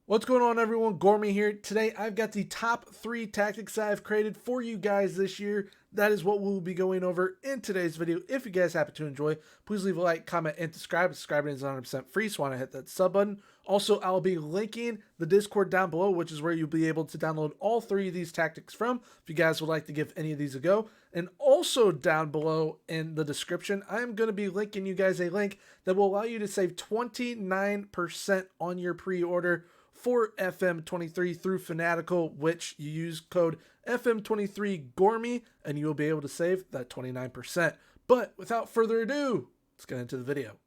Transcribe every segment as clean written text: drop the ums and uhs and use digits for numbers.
What's going on, everyone? Gourmet here. Today I've got the top 3 tactics I've created for you guys this year. That is what we'll be going over in today's video. If you guys happen to enjoy, please leave a like, comment, and subscribe. Subscribing is 100% free, so want to hit that sub button. Also, I'll be linking the Discord down below, which is where you'll be able to download all 3 of these tactics from, if you guys would like to give any of these a go. And also down below in the description, I'm going to be linking you guys a link that will allow you to save 29% on your pre-order for FM23 through Fanatical, which you use code FM23 Gourmet and you will be able to save that 29%. But without further ado, let's get into the video.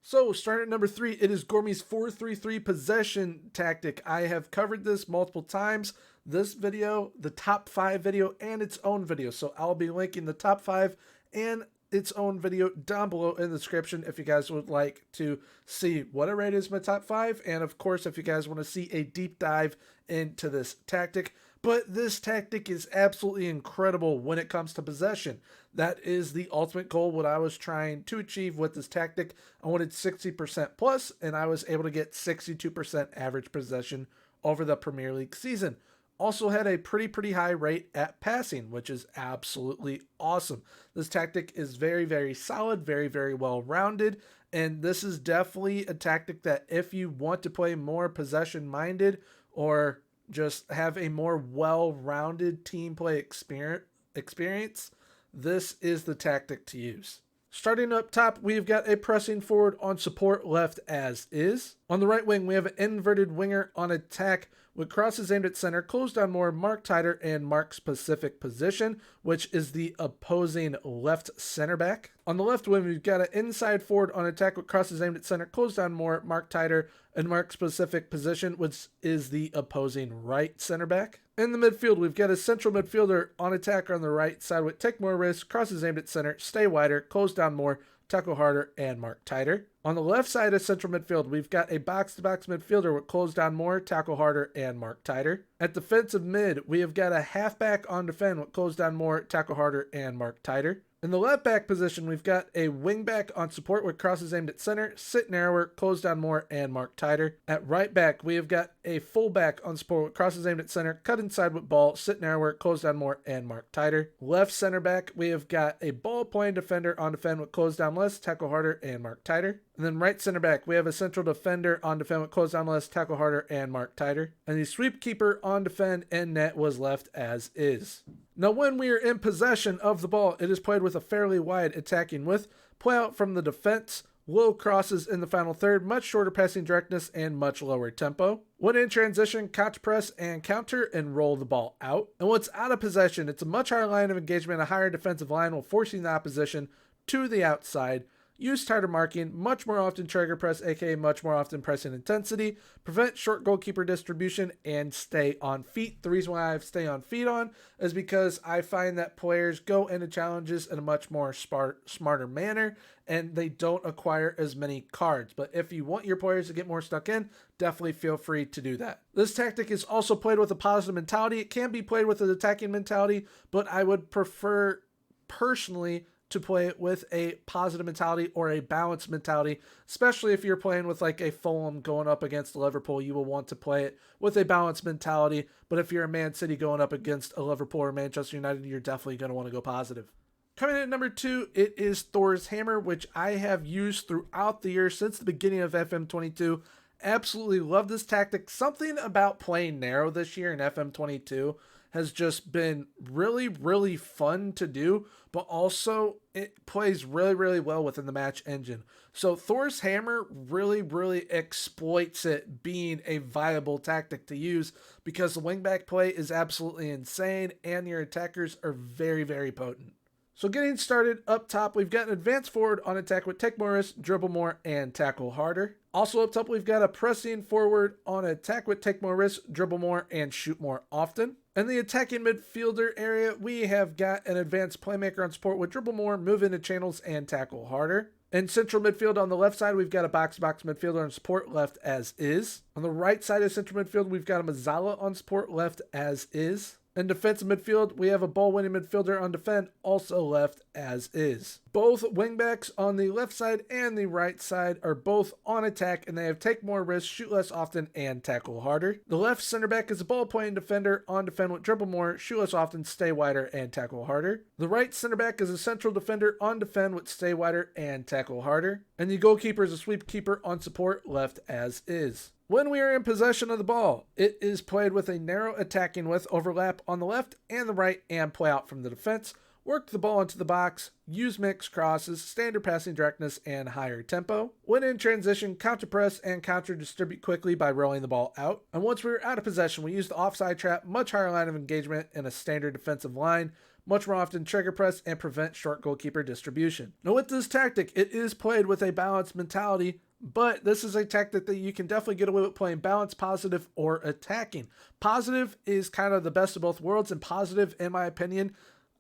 So starting at number 3, it is Gourmet's 4-3-3 possession tactic. I have covered this multiple times. This video, the top 5 video, and its own video. So I'll be linking the top 5 and its own video down below in the description if you guys would like to see what I rate as my top 5, and of course if you guys want to see a deep dive into this tactic. But this tactic is absolutely incredible when it comes to possession. That is the ultimate goal, what I was trying to achieve with this tactic. I wanted 60% plus, and I was able to get 62% average possession over the Premier League season. Also had a pretty high rate at passing, which is absolutely awesome. This tactic is very solid, very well rounded, and this is definitely a tactic that if you want to play more possession minded or just have a more well-rounded team play experience, this is the tactic to use. Starting up top, we've got a pressing forward on support left as is. On the right wing, we have an inverted winger on attack with crosses aimed at center, closed down more, mark tighter, and mark specific position, which is the opposing left center back. On the left wing, we've got an inside forward on attack with crosses aimed at center, closed down more, mark tighter, and mark specific position, which is the opposing right center back. In the midfield, we've got a central midfielder on attack on the right side with take more risks, crosses aimed at center, stay wider, close down more, tackle harder, and mark tighter. On the left side of central midfield, we've got a box-to-box midfielder with close down more, tackle harder, and mark tighter. At defensive mid, we have got a halfback on defend with close down more, tackle harder, and mark tighter. In the left back position, we've got a wing back on support with crosses aimed at center, sit narrower, close down more, and mark tighter. At right back, we have got a full back on support with crosses aimed at center, cut inside with ball, sit narrower, close down more, and mark tighter. Left center back, we have got a ball playing defender on defend with close down less, tackle harder, and mark tighter. And then right center back, we have a central defender on defend with close down less, tackle harder, and mark tighter. And the sweep keeper on defend and net was left as is. Now when we are in possession of the ball, it is played with a fairly wide attacking width, play out from the defense, low crosses in the final third, much shorter passing directness, and much lower tempo. When in transition, catch press and counter and roll the ball out. And once out of possession, it's a much higher line of engagement, a higher defensive line while forcing the opposition to the outside. Use tighter marking, much more often trigger press, aka much more often pressing intensity, prevent short goalkeeper distribution, and stay on feet. The reason why I have stay on feet on is because I find that players go into challenges in a much more smarter manner, and they don't acquire as many cards. But if you want your players to get more stuck in, definitely feel free to do that. This tactic is also played with a positive mentality. It can be played with an attacking mentality, but I would prefer personally to play it with a positive mentality or a balanced mentality, especially if you're playing with like a Fulham going up against Liverpool. You will want to play it with a balanced mentality, but if you're a Man City going up against a Liverpool or Manchester United, you're definitely going to want to go positive. Coming in at number 2, it is Thors Hammer, which I have used throughout the year since the beginning of FM22. Absolutely love this tactic. Something about playing narrow this year in FM22 has just been really fun to do, but also it plays really well within the match engine. So Thors Hammer really exploits it being a viable tactic to use because the wingback play is absolutely insane and your attackers are very potent. So getting started up top, we've got an advanced forward on attack with take more risks, dribble more, and tackle harder. Also up top, we've got a pressing forward on attack with take more risks, dribble more, and shoot more often. In the attacking midfielder area, we have got an advanced playmaker on support with dribble more, move into channels, and tackle harder. In central midfield on the left side, we've got a box-to-box midfielder on support left as is. On the right side of central midfield, we've got a Mazzala on support left as is. In defensive midfield, we have a ball-winning midfielder on defend, also left as is. Both wingbacks on the left side and the right side are both on attack, and they have take more risks, shoot less often, and tackle harder. The left center back is a ball playing defender, on defend with dribble more, shoot less often, stay wider, and tackle harder. The right center back is a central defender, on defend with stay wider and tackle harder. And the goalkeeper is a sweep keeper, on support, left as is. When we are in possession of the ball, it is played with a narrow attacking width, overlap on the left and the right, and play out from the defense. Work the ball into the box, use mixed crosses, standard passing directness, and higher tempo. When in transition, counter press and counter distribute quickly by rolling the ball out. And once we're out of possession, we use the offside trap, much higher line of engagement, and a standard defensive line, much more often trigger press, and prevent short goalkeeper distribution. Now with this tactic, it is played with a balanced mentality, but this is a tactic that you can definitely get away with playing balanced, positive, or attacking. Positive is kind of the best of both worlds, and positive, in my opinion,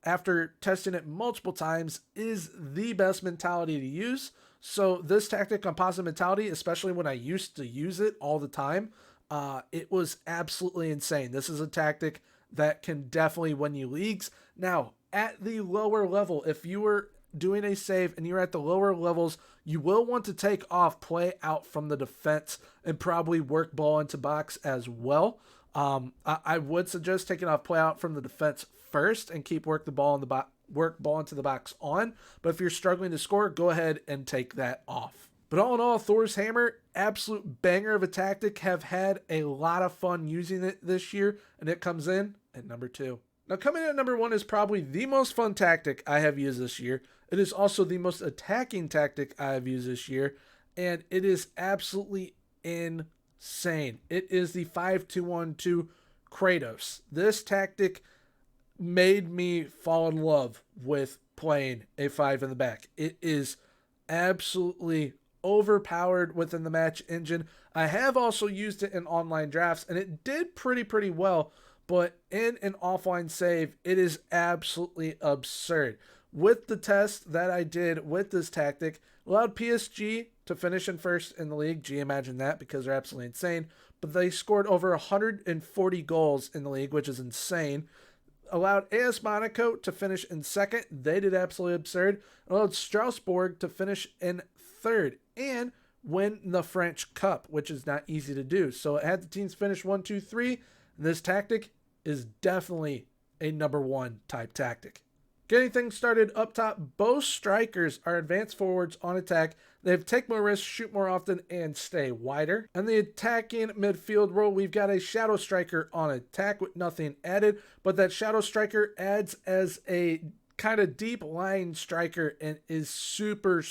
after testing it multiple times, is the best mentality to use. So this tactic on positive mentality, especially when I used to use it all the time, it was absolutely insane. This is a tactic that can definitely win you leagues. Now, at the lower level, if you were doing a save and you're at the lower levels, you will want to take off play out from the defense and probably work ball into box as well. I would suggest taking off play out from the defense first and keep work ball into the box on. But if you're struggling to score, go ahead and take that off. But all in all, Thors Hammer, absolute banger of a tactic. Have had a lot of fun using it this year, and it comes in at number 2. Now coming in at number 1 is probably the most fun tactic I have used this year. It is also the most attacking tactic I have used this year, and it is absolutely insane. It is the 5-2-1-2 Kratos. This tactic made me fall in love with playing a 5 in the back. It is absolutely overpowered within the match engine. I have also used it in online drafts, and it did pretty well, but in an offline save, it is absolutely absurd. With the test that I did with this tactic, allowed PSG to finish in first in the league. Gee, imagine that, because they're absolutely insane. But they scored over 140 goals in the league, which is insane. Allowed AS Monaco to finish in second. They did absolutely absurd. Allowed Strasbourg to finish in third and win the French Cup, which is not easy to do. So it had the teams finish 1, 2, 3. This tactic is definitely a number 1 type tactic. Getting things started up top, both strikers are advanced forwards on attack. They take more risks, shoot more often, and stay wider. And the attacking midfield role, we've got a shadow striker on attack with nothing added, but that shadow striker adds as a kind of deep line striker and is super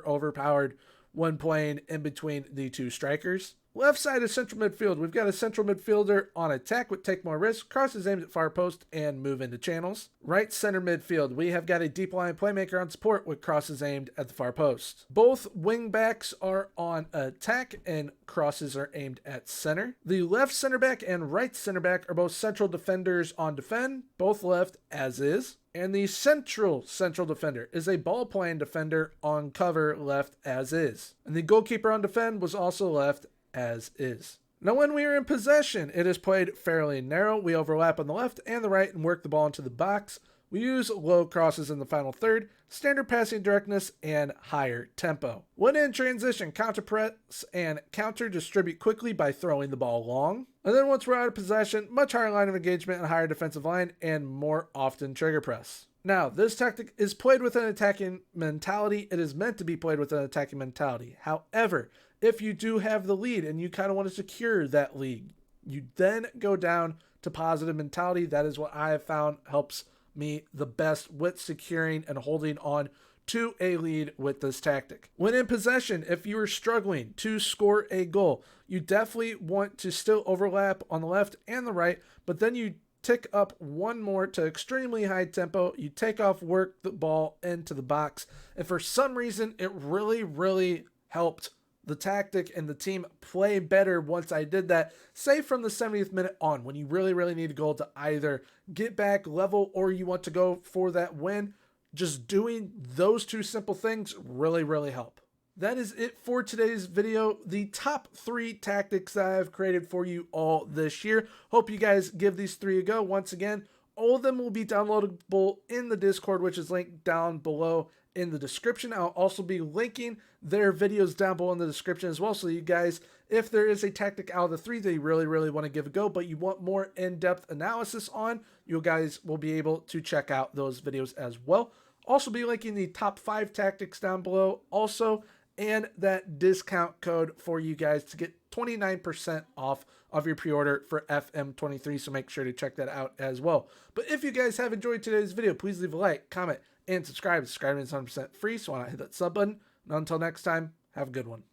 overpowered when playing in between the two strikers. Left side is central midfield. We've got a central midfielder on attack with take more risks, crosses aimed at far post, and move into channels. Right center midfield, we have got a deep line playmaker on support with crosses aimed at the far post. Both wing backs are on attack and crosses are aimed at center. The left center back and right center back are both central defenders on defend, both left as is. And the central defender is a ball playing defender on cover left as is. And the goalkeeper on defend was also left as is. Now when we are in possession, it is played fairly narrow. We overlap on the left and the right and work the ball into the box. We use low crosses in the final third, standard passing directness, and higher tempo. When in transition, counter press and counter distribute quickly by throwing the ball long. And then once we're out of possession, much higher line of engagement and higher defensive line, and more often trigger press. Now, this tactic is played with an attacking mentality. It is meant to be played with an attacking mentality. However, if you do have the lead and you kind of want to secure that lead, you then go down to positive mentality. That is what I have found helps me the best with securing and holding on to a lead with this tactic. When in possession, if you are struggling to score a goal, you definitely want to still overlap on the left and the right, but then you tick up one more to extremely high tempo. You take off, work the ball into the box, and for some reason, it really helped the tactic and the team play better once I did that, say from the 70th minute on, when you really need a goal to either get back level or you want to go for that win. Just doing those two simple things really help. That is it for today's video. The top 3 tactics that I've created for you all this year. Hope you guys give these 3 a go. Once again, All of them will be downloadable in the Discord, which is linked down below in the description. I'll also be linking their videos down below in the description as well. So you guys, if there is a tactic out of the 3 that you really want to give a go, but you want more in-depth analysis on, you guys will be able to check out those videos as well. Also be linking the top 5 tactics down below also, and that discount code for you guys to get 29% off of your pre-order for FM23, so make sure to check that out as well. But if you guys have enjoyed today's video, please leave a like, comment, and subscribe. Subscribing is 100% free, so why not hit that sub button. And until next time, have a good one.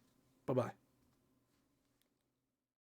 Bye-bye.